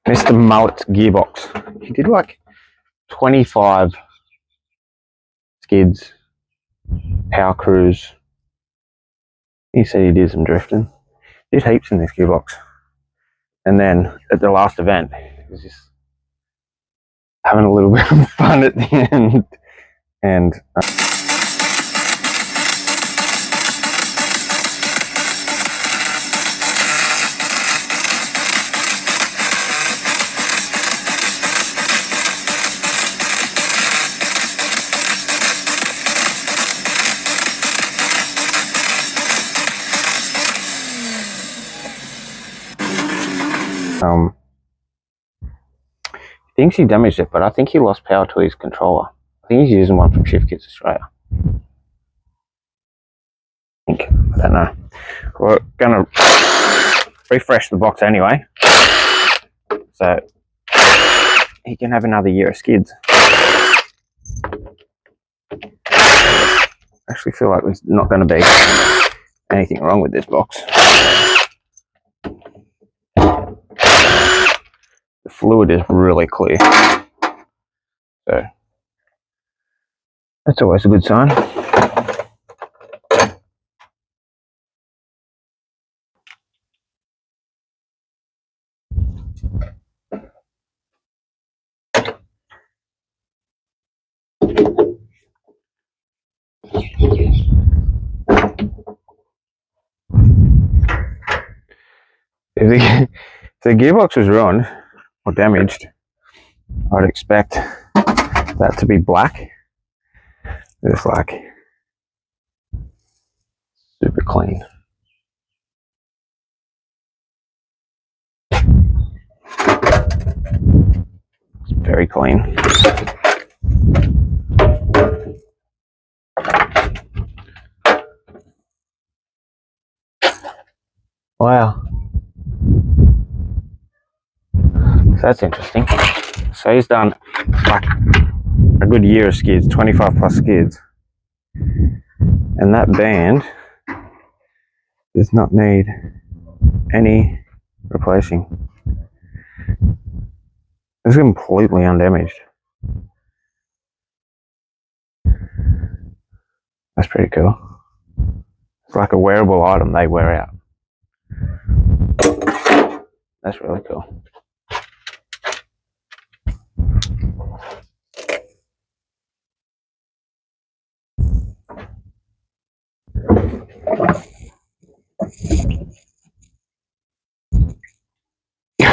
Mr. Mullet's gearbox. He did like 25 skids, power cruise. He said he did some drifting. Did heaps in this gearbox. And then at the last event, he was just having a little bit of fun at the end. And he thinks he damaged it, but I think he lost power to his controller. I think he's using one from Shift Kits Australia. I don't know. We're gonna refresh the box anyway, so he can have another year of skids. I actually feel like there's not going to be anything wrong with this box. The fluid is really clear, so that's always a good sign. If the gearbox was ruined or damaged, I'd expect that to be black. It's like super clean. It's very clean. Wow. So that's interesting. So he's done like a good year of skids, 25 plus skids. And that band does not need any replacing. It's completely undamaged. That's pretty cool. It's like a wearable item they wear out. That's really cool.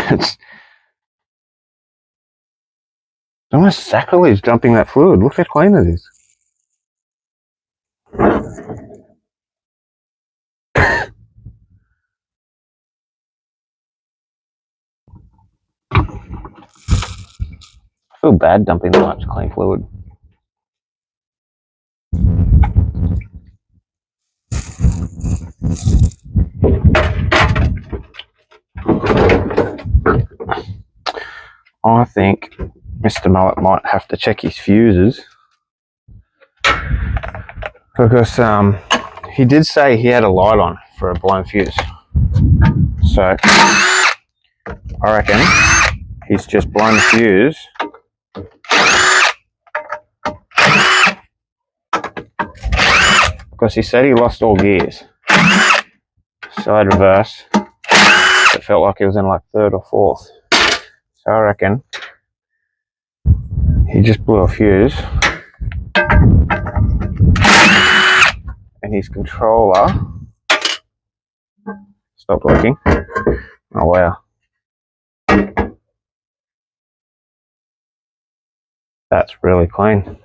It's almost sacrilege dumping that fluid. Look how clean it is. I feel bad dumping that much clean fluid. I think Mr. Mullet might have to check his fuses, because he did say he had a light on for a blown fuse. So I reckon he's just blown the fuse because he said he lost all gears. Side reverse. It felt like he was in like third or fourth. So I reckon he just blew a fuse and his controller stopped working. Oh wow. That's really clean.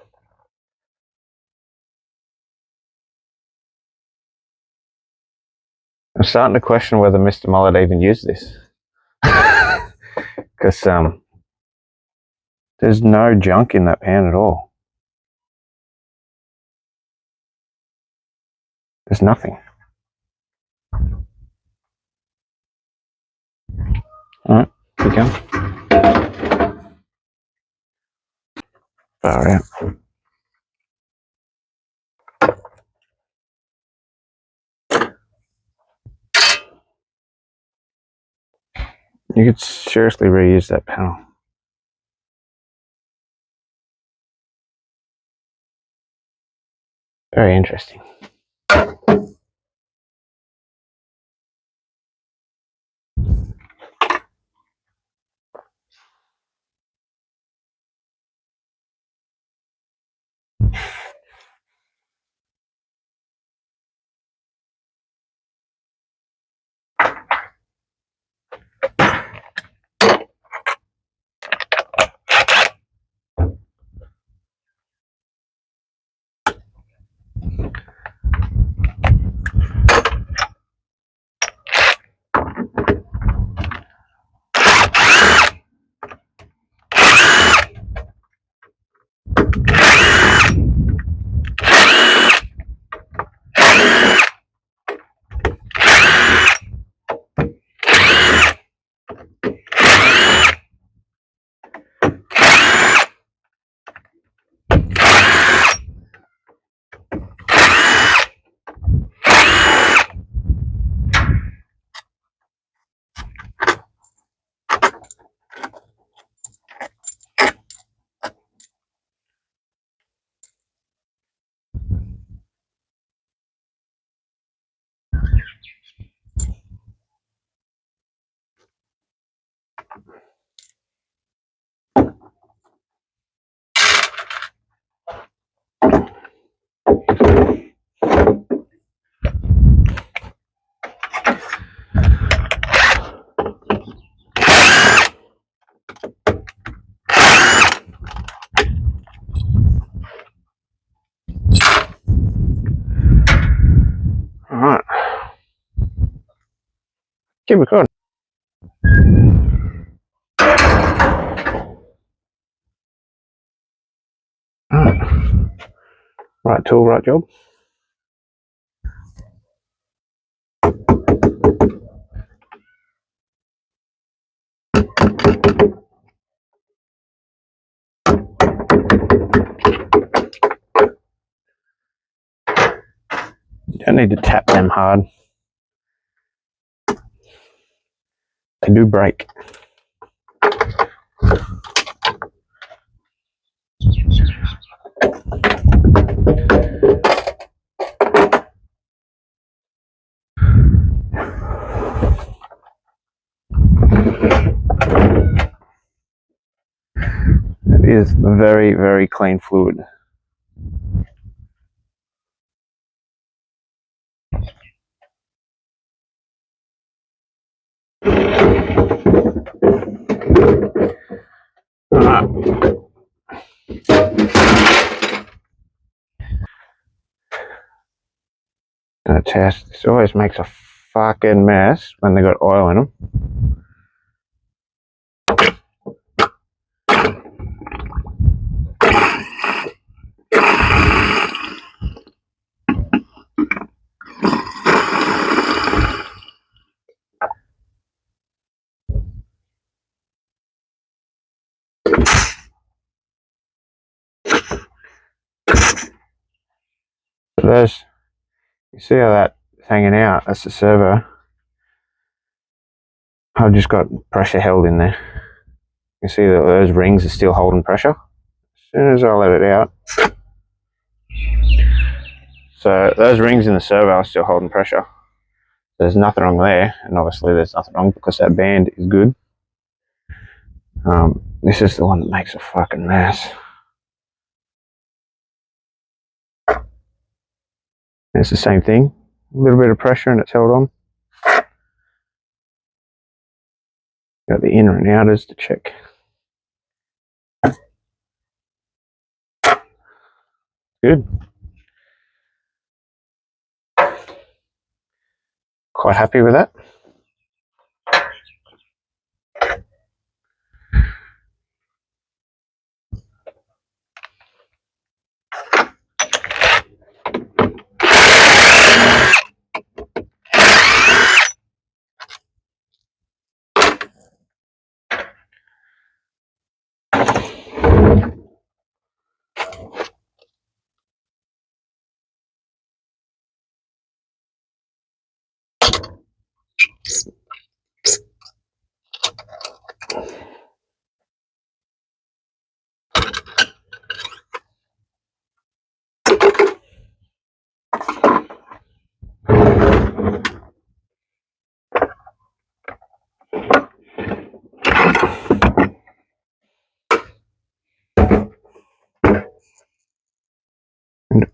I'm starting to question whether Mr. Mullet even used this. Because there's no junk in that pan at all. There's nothing. Alright, keep going. Far out. You could seriously reuse that panel. Very interesting. Alright. Keep recording. Alright. Right tool, right job. You don't need to tap them hard. They do break. It is very, very clean fluid. Alright. Gonna test. This always makes a fucking mess when they got oil in them. So there's, you see how that's hanging out? That's the servo. I've just got pressure held in there. You see that those rings are still holding pressure. As soon as I let it out, so those rings in the servo are still holding pressure. There's nothing wrong there, and obviously there's nothing wrong because that band is good. This is the one that makes a fucking mess. It's the same thing. A little bit of pressure and it's held on. Got the inner and outers to check. Good. Quite happy with that.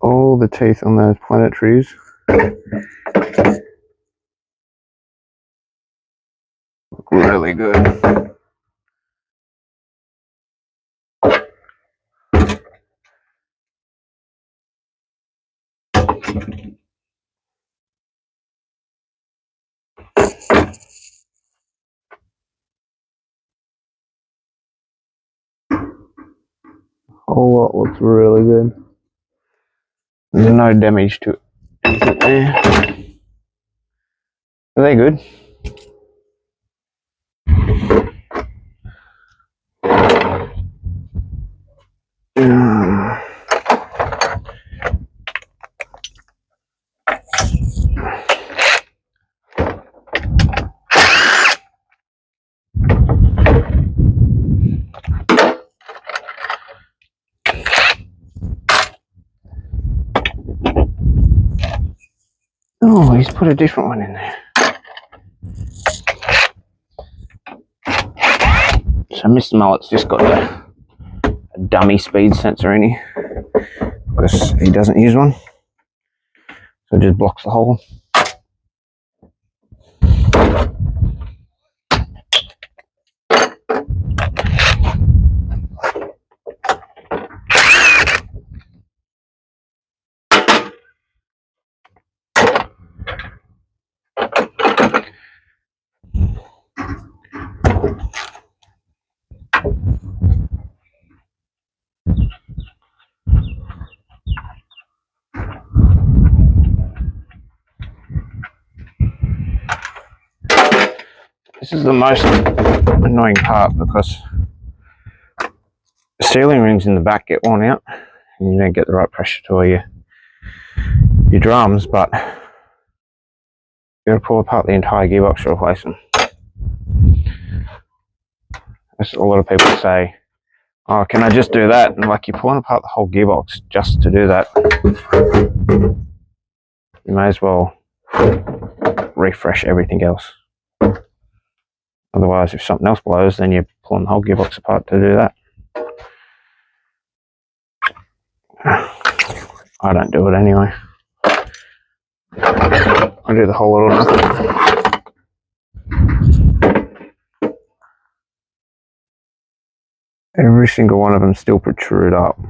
all the teeth on those planetaries. Look really good. Whole lot looks really good. There's no damage to anything there. Are they good? Oh, he's put a different one in there. So Mr. Mullet's just got a dummy speed sensor in here because he doesn't use one. So it just blocks the hole. This is the most annoying part because the sealing rings in the back get worn out and you don't get the right pressure to all your drums, but you got to pull apart the entire gearbox to replace them. That's a lot of people say, oh, can I just do that? And like, you're pulling apart the whole gearbox just to do that. You may as well refresh everything else. Otherwise, if something else blows, then you're pulling the whole gearbox apart to do that. I don't do it anyway. I do the whole lot or nothing. Every single one of them still protrude up.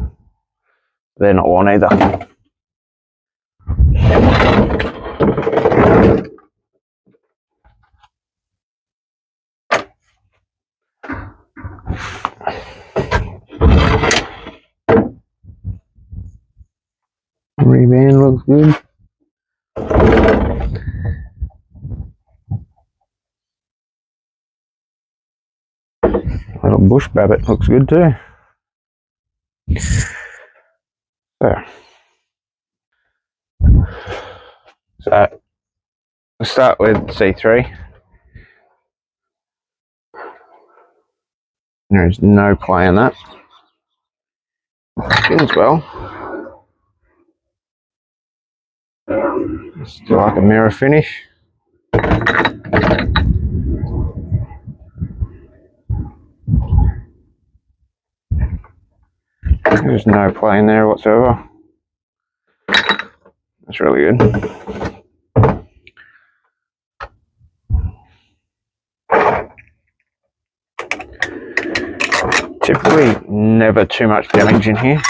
They're not on either. Reband looks good. Little bush rabbit looks good too. So we'll start with C3. There is no play in that. Spins well. Still like a mirror finish. There's no play in there whatsoever. That's really good. Typically never too much damage in here.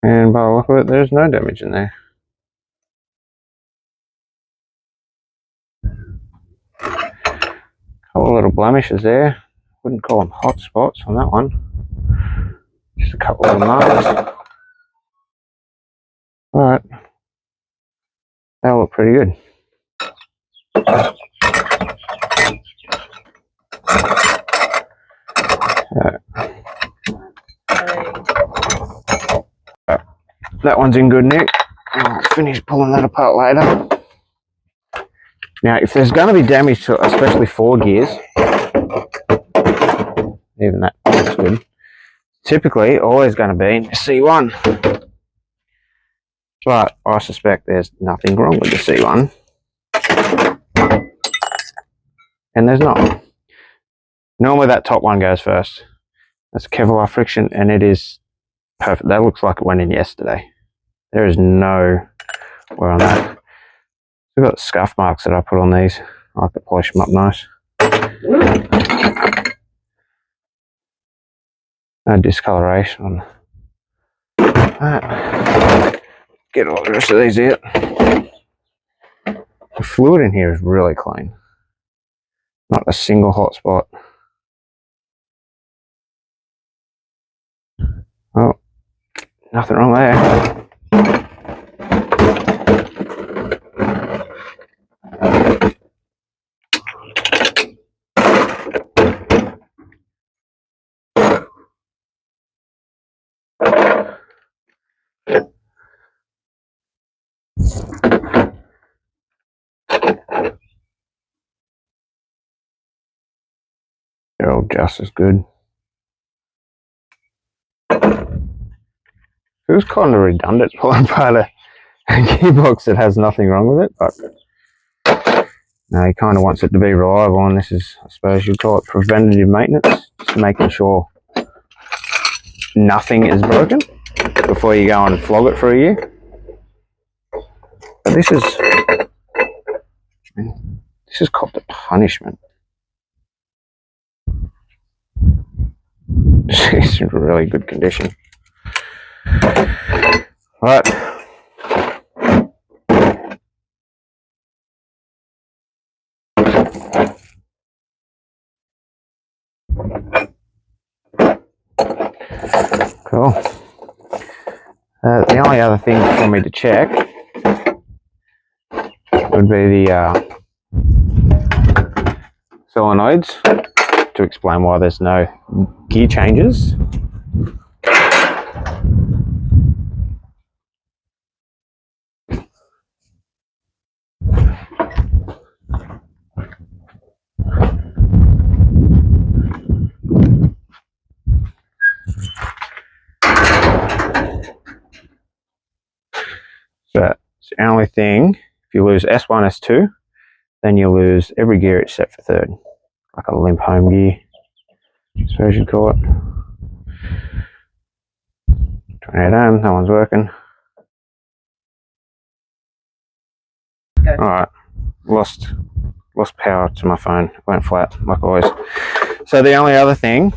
And by the look of it, there's no damage in there. Couple of little blemishes there. Wouldn't call them hot spots on that one. Just a couple of marks. Alright. They look pretty good. That one's in good nick. I'll finish pulling that apart later. Now, if there's going to be damage to especially 4 gears, even that looks good, typically always going to be C1. But I suspect there's nothing wrong with the C1. And there's not. Normally that top one goes first. That's Kevlar friction, and it is perfect. That looks like it went in yesterday. There is no wear on that. We've got scuff marks that I put on these. I like to polish them up nice. No discoloration on that. Get all the rest of these out. The fluid in here is really clean. Not a single hot spot. Oh, nothing wrong there. They're all just as good. It was kind of redundant pulling apart a gearbox that has nothing wrong with it, but no, he kind of wants it to be reliable, and this is, I suppose you'd call it preventative maintenance, just making sure nothing is broken before you go and flog it for a year. But this is copped a punishment. It's in really good condition. Right. Cool. The only other thing for me to check would be the solenoids, to explain why there's no gear changes. So it's the only thing, if you lose S1, S2, then you lose every gear except for third. Like a limp home gear, I suppose you'd call it. 28 ohm, that one's working. Alright, lost power to my phone, went flat like always. So the only other thing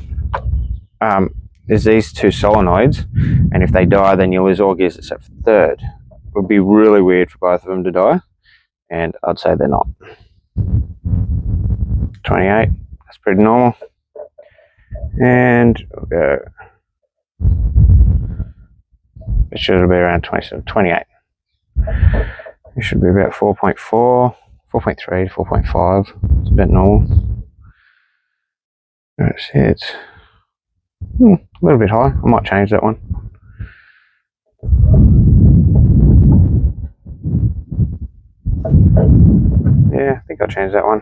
is these two solenoids, and if they die then you lose all gears except for third. It would be really weird for both of them to die, and I'd say they're not. 28, that's pretty normal. And we'll go, it should be around 27, 28. It should be about 4.4, 4.3 to 4.5. It's a bit normal. Let's see, it's a little bit high. I might change that one. Yeah, I think I'll change that one.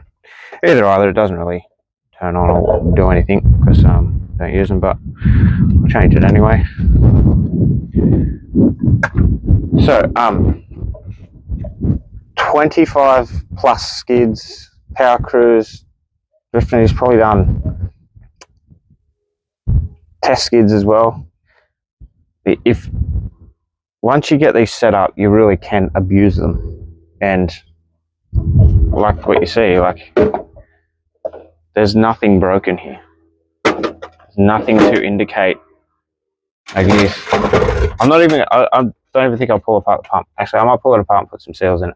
Either, it doesn't really turn on or do anything because don't use them, but I'll change it anyway. So 25 plus skids, power crews, drifting. He's probably done test skids as well. If once you get these set up, you really can abuse them, and like what you see, like there's nothing broken here. There's nothing to indicate. Like this, I'm not even. I don't even think I'll pull apart the pump. Actually, I might pull it apart and put some seals in it.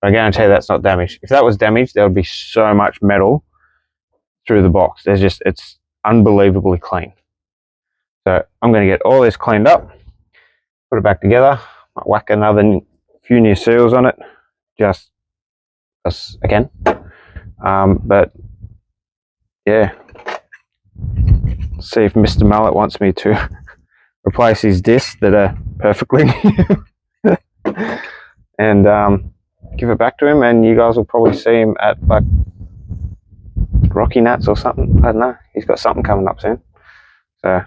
But I guarantee that's not damaged. If that was damaged, there would be so much metal through the box. It's unbelievably clean. So I'm going to get all this cleaned up, put it back together, might whack another few new seals on it, just as again. But yeah, see if Mr. Mullet wants me to replace his discs that are perfectly new and give it back to him, and you guys will probably see him at like Rocky Nats or something. I don't know, he's got something coming up soon, so